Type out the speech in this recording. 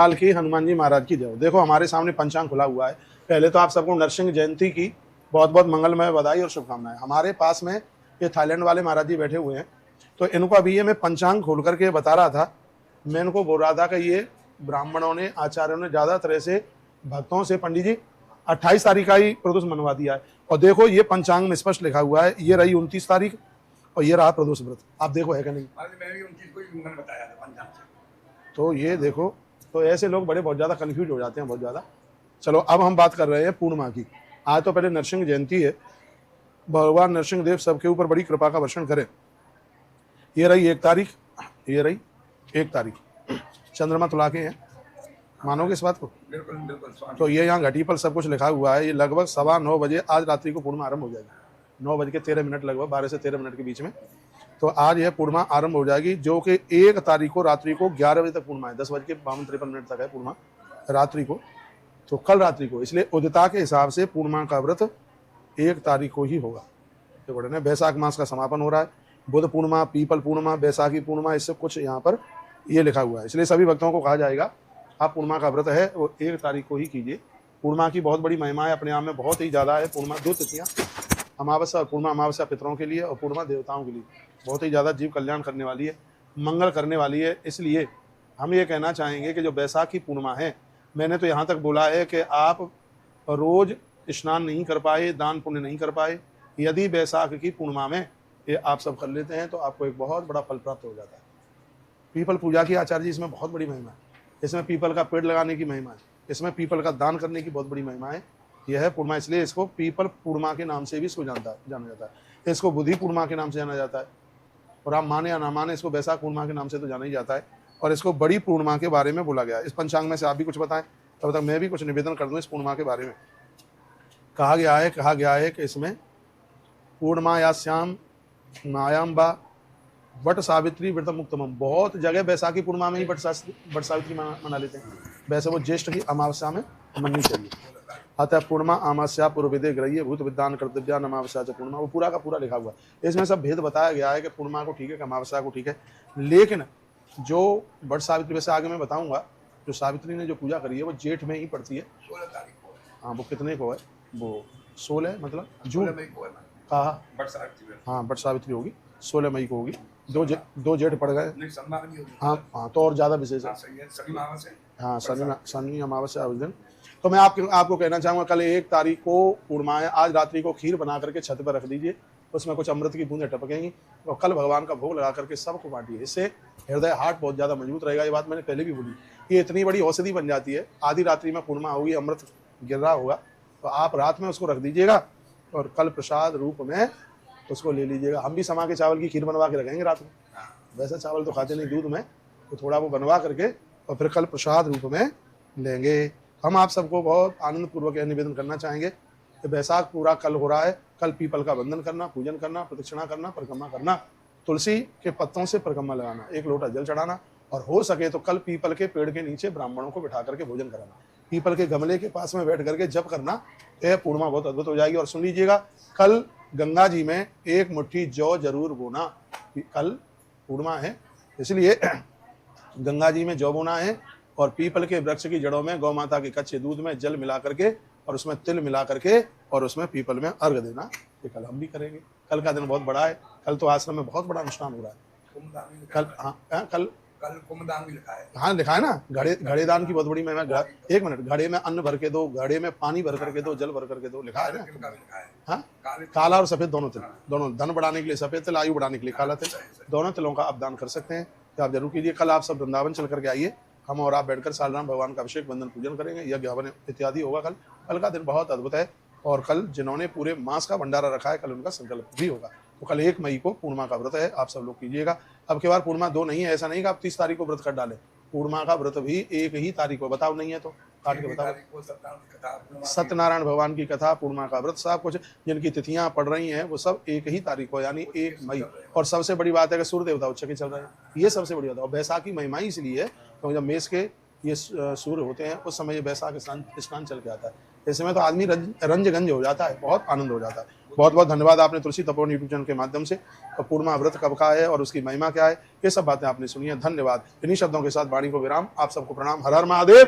काल की हनुमान जी महाराज की जय। देखो हमारे सामने पंचांग खुला हुआ है। पहले तो आप सबको नरसिंह जयंती की बहुत बहुत मंगलमय बधाई और शुभकामनाएं। हमारे पास में ये थाईलैंड वाले महाराज जी बैठे हुए हैं, तो इनको अभी ये मैं पंचांग खोल करके बता रहा था। मैं इनको बोल रहा था कि ये ब्राह्मणों ने, आचार्यों ने ज्यादा तरह से भक्तों से पंडित जी 28 तारीख का ही प्रदोष मनवा दिया है। और देखो ये पंचांग में स्पष्ट लिखा हुआ है, ये रही 29 तारीख और ये रहा प्रदोष व्रत। आप देखो है कि नहीं? मैं भी 29 को ही बताया था पंचांग से। तो ये देखो, तो ऐसे लोग बड़े बहुत ज्यादा कंफ्यूज हो जाते हैं, बहुत ज्यादा। चलो अब हम बात कर रहे हैं पूर्णिमा की। आज तो पहले नरसिंह जयंती है, भगवान नरसिंह देव सबके ऊपर बड़ी कृपा का वर्षण करें। ये रही 1 तारीख, ये रही 1 तारीख, चंद्रमा तुला के हैं, मानोगे इस बात को? बिल्कुल बिल्कुल। तो ये यहाँ घटी पर सब कुछ लिखा हुआ है। ये लगभग 9:15 बजे आज रात्रि को पूर्णिमा आरंभ हो जाएगी। 9:13 लगभग 12 से 13 मिनट के बीच में। तो आज यह पूर्णिमा आरंभ हो जाएगी, जो कि 1 तारीख को रात्रि को 11 बजे तक पूर्णिमा है। 10:52-53 तक है पूर्णिमा रात्रि को। तो कल रात्रि को, इसलिए उदिता के हिसाब से पूर्णिमा का व्रत 1 तारीख को ही होगा। तो बड़े ने बैसाख मास का समापन हो रहा है। बुध पूर्णिमा, पीपल पूर्णिमा, बैसाखी पूर्णिमा, इससे कुछ यहाँ पर ये लिखा हुआ है। इसलिए सभी भक्तों को कहा जाएगा आप पूर्णिमा का व्रत है वो 1 तारीख को ही कीजिए। पूर्णिमा की बहुत बड़ी महिमा है, अपने आप में बहुत ही ज़्यादा है। पूर्णिमा 2 तिथियाँ, अमावस्या और पूर्णिमा। अमावस्या पितरों के लिए और पूर्णिमा देवताओं के लिए बहुत ही ज़्यादा जीव कल्याण करने वाली है, मंगल करने वाली है। इसलिए हम ये कहना चाहेंगे कि जो बैसाखी पूर्णिमा है, मैंने तो यहाँ तक बोला है कि आप रोज स्नान नहीं कर पाए, दान पुण्य नहीं कर पाए, यदि बैसाख की पूर्णिमा में ये आप सब कर लेते हैं तो आपको एक बहुत बड़ा फल प्राप्त हो जाता है। पीपल पूजा की आचार्य जी इसमें बहुत बड़ी महिमा है। इसमें पीपल का पेड़ लगाने की महिमा है, इसमें पीपल का दान करने की बहुत बड़ी महिमा है। यह है पूर्णिमा, इसलिए इसको पीपल पूर्णिमा के नाम से भी इसको जाना जाता है। इसको बुद्धि पूर्णिमा के नाम से जाना जाता है, और आप माने या ना माने इसको बैसाख पूर्णिमा के नाम से तो जाना ही जाता है। और इसको बड़ी पूर्णिमा के बारे में बोला गया है। इस पंचांग में से आप भी कुछ बताएं, तब तक मैं भी कुछ निवेदन कर दूं इस पूर्णिमा के बारे में। कहा गया है कि इसमें पूर्णिमा या श्याम नायाम्बा वट सावित्री व्रत मुक्तमम। बहुत जगह बैसाखी पूर्णिमा में ही वट सावित्री मना लेते हैं। वैसे वो ज्येष्ठ की अमावस्या में मननी चाहिए। अतः पूर्णिमा अमावस्या पूर्वविदे ग्रह्य भूत विद्वान कर्तव्या अमावस्या से पूर्णिमा, वो पूरा का पूरा लिखा हुआ है। इसमें सब भेद बताया गया है कि पूर्णिमा को ठीक है कि अमावस्या को ठीक है। लेकिन जो वट सावित्री, वैसे आगे मैं बताऊंगा, जो सावित्री ने जो पूजा करी है वो जेठ में ही पड़ती है। 16 तारीख को। हाँ, वो कितने को है? वो 16 मतलब जून। 16 मई को है ना? हाँ वट सावित्री। हाँ, वट सावित्री होगी, 16 मई को होगी। 2 जेठ पड़ गए। नहीं, संभाग नहीं होगी। हाँ, तो और ज्यादा विशेष है। शनि अमावस्या। हाँ, शनि अमावस्या उस दिन। तो मैं आपको कहना चाहूंगा, कल 1 तारीख को पूर्णिमा है। आज रात्रि को खीर बना करके छत पर रख दीजिए, उसमें कुछ अमृत की बूंदें टपकेंगी और कल भगवान का भोग लगा करके सबको बांटिए। इससे हृदय हार्ट बहुत ज्यादा मजबूत रहेगा। ये बात मैंने पहले भी बोली, ये इतनी बड़ी औषधि बन जाती है। आधी रात्रि में पूर्णिमा होगी, अमृत गिर रहा होगा, तो आप रात में उसको रख दीजिएगा और कल प्रसाद रूप में उसको ले लीजिएगा। हम भी समा के चावल की खीर बनवा के रखेंगे रात में। वैसे चावल तो खाते नहीं दूध में, तो थोड़ा वो बनवा करके और फिर कल प्रसाद रूप में लेंगे। हम आप सबको बहुत आनंद पूर्वक यह निवेदन करना चाहेंगे कि बैसाख पूरा कल हो रहा है। कल पीपल का वंदन करना, पूजन करना, प्रदक्षिणा करना, परिक्रमा करना, तुलसी के पत्तों से परिक्रमा लगाना, 1 लोटा जल चढ़ाना, और हो सके तो कल पीपल के पेड़ के नीचे ब्राह्मणों को बिठा करके भोजन कराना, पीपल के गमले के पास में बैठ करके जप करना। यह पूर्णिमा बहुत अद्भुत हो जाएगी। और सुन लीजिएगा, कल गंगा जी में 1 मुट्ठी जौ जरूर बोना। कल पूर्णिमा है, इसलिए गंगा जी में जौ बोना है और पीपल के वृक्ष की जड़ों में गौ माता के कच्चे दूध में जल मिला करके और उसमें तिल मिला करके और उसमें पीपल में अर्घ देना। ये कल हम भी करेंगे। कल का दिन बहुत बड़ा है। कल तो आश्रम में बहुत बड़ा अनुष्ठान हो रहा है। कल कल कुंभदान भी लिखा है। हाँ, लिखा है ना। घड़े दान की बहुत बड़ी महिमा। 1 मिनट, घड़े में अन्न भर के दो, घड़े में पानी भर करके दो, जल भर करके दो, लिखा है ना। हाँ, काला और सफेद दोनों तिल, दोनों। धन बढ़ाने के लिए सफेद तिल, आयु बढ़ाने के लिए काला तिल, दोनों तिलों का आप दान कर सकते हैं। तो आप जरूर कीजिए। कल आप सब वृंदावन चल करके आइए, हम और आप बैठकर सालराम भगवान का अभिषेक वंदन पूजन करेंगे, यज्ञ हवन इत्यादि होगा। कल का दिन बहुत अद्भुत है। और कल जिन्होंने पूरे मास का भंडारा रखा है, कल उनका संकल्प भी होगा। तो कल 1 मई को पूर्णिमा का व्रत है, आप सब लोग कीजिएगा। अब की बार पूर्णिमा 2 नहीं है, ऐसा नहीं कि आप 30 तारीख को व्रत कर डालें। पूर्णिमा का व्रत भी 1 ही तारीख को। बताओ नहीं है तो काट के बताओ। सत्यनारायण भगवान की कथा, पूर्णिमा का व्रत, सब कुछ जिनकी तिथियां पड़ रही हैं वो सब 1 ही तारीख को, यानी 1 मई। और सबसे बड़ी बात है कि सूर्य देवता उच्च के चल रहे हैं, ये सबसे बड़ी बात है। और बैसाखी महिमा इसलिए है क्योंकि जब मेष के ये सूर्य होते हैं उस समय ये बैसाख स्नान चल के आता है। ऐसे में तो आदमी रंजगंज हो जाता है, बहुत आनंद हो जाता है। बहुत बहुत धन्यवाद, आपने तुलसी तपोवन यूट्यूब चैनल के माध्यम से पूर्णिमा व्रत कब का है और उसकी महिमा क्या है, ये सब बातें आपने सुनी है। धन्यवाद। इन्हीं शब्दों के साथ वाणी को विराम। आप सबको प्रणाम। हर हर महादेव।